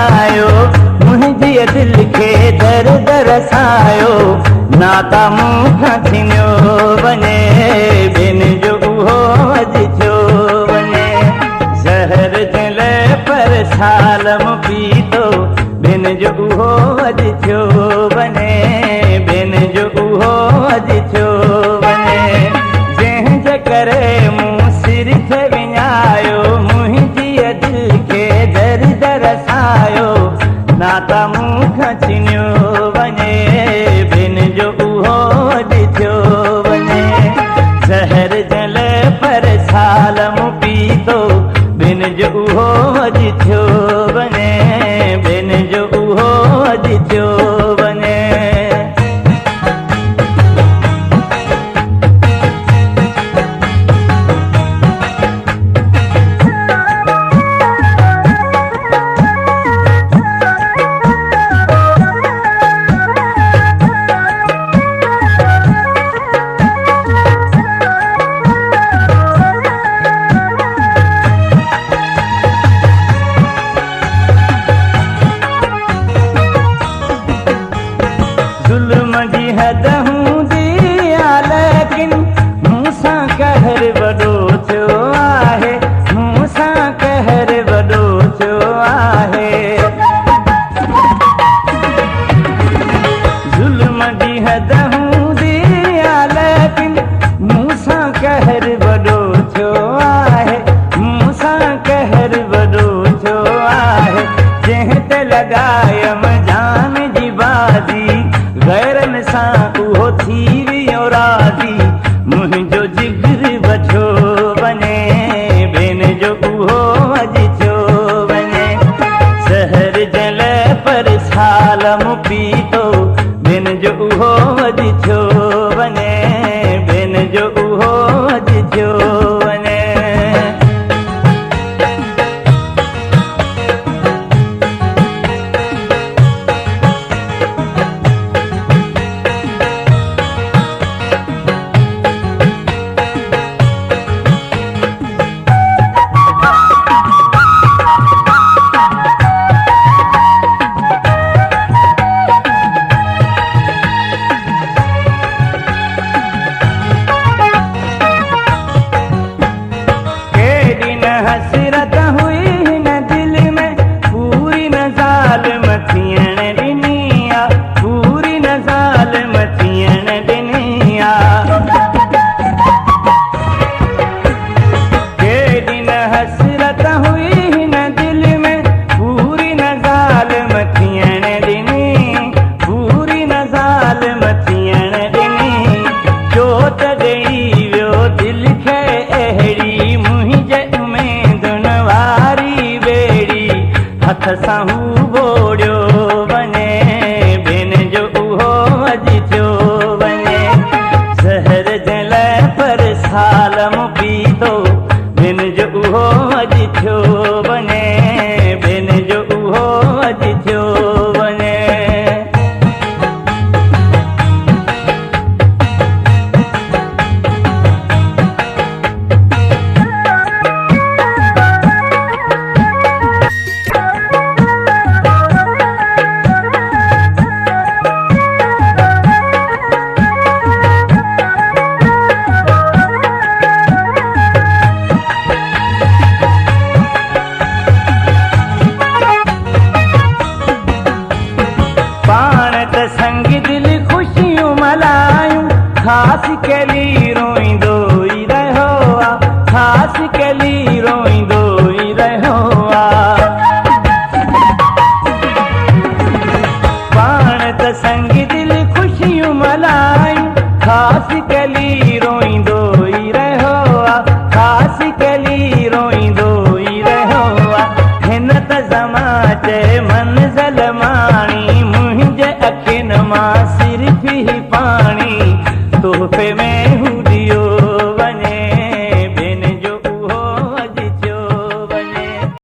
विञायो मुंहिंजी दिल खे दर्द रसायो नाता मूंखां छिनियो वञे बिन जो उहो अॼु थियो वञे ज़हर दिल पर सालम पीतो बिन जो उहो अॼु थियो वञे बिन जो उहो अॼु थियो वञे जंहिंजे करे मूं सिर खे विञायो मुंहिंजी दिल खे दर्द रसायो नाता मूंखां छिनियो वञे बिन जो उहो अॼु थियो वञे ज़हर जल पर सालम पीतो बिन जो उहो अॼु थियो वञे बिन जो उहो अॼु थियो वञे ज़ुल्म जी हद हूंदी आहे लेकिन मूंसां कहर वॾो थियो आहे मूंसां कहर वॾो थियो आहे ज़ुल्म जी हद हूंदी आहे लेकिन मूंसां कहर वॾो थियो आहे मूंसां कहर वॾो थियो आहे जंहिं ते लॻायम जान जी बाज़ी गैरनि सां उहो थी वियो राज़ी मुंहिंजो जिगर वठो वञे बिन जो उहो अॼु थियो वञे ज़हर जल पर सालम पीतो बिन जो उहो अॼु थियो वञे बिन जो उहो अॼु थियो वञे हसरत हुई हिन दिल में पूरी न ज़ालिम थियण ॾिनी आ पूरी न ज़ालिम थियण ॾिनी आ केॾी न हसरत हुई हिन दिल में पूरी न ज़ालिम थियण ॾिनी पूरी न ज़ालिम थियण ॾिनी चोट ॾेई वियो दिल खे अहिड़ी मुंहिंजे हथ सां हू बोड़ियो वञे बिन जो उहो अॼु थियो वञे ज़हर जल पर सालम पीतो बिन जो उहो अॼु थियो वञे बिन जो उहो अॼु थियो वञे संग दिल खुशियूं मल्हायूं ख़ासि केली रोईंदो ई रहियो आहे ख़ासि केली रोईंदो ई रहियो आहे पाण त संग दिल खुशियूं मल्हायूं ख़ासि केली रोईंदो ई रहियो आहे ख़ासि केली रोईंदो ई रहियो आहे हिन त ज़मा चए मंज़िल मां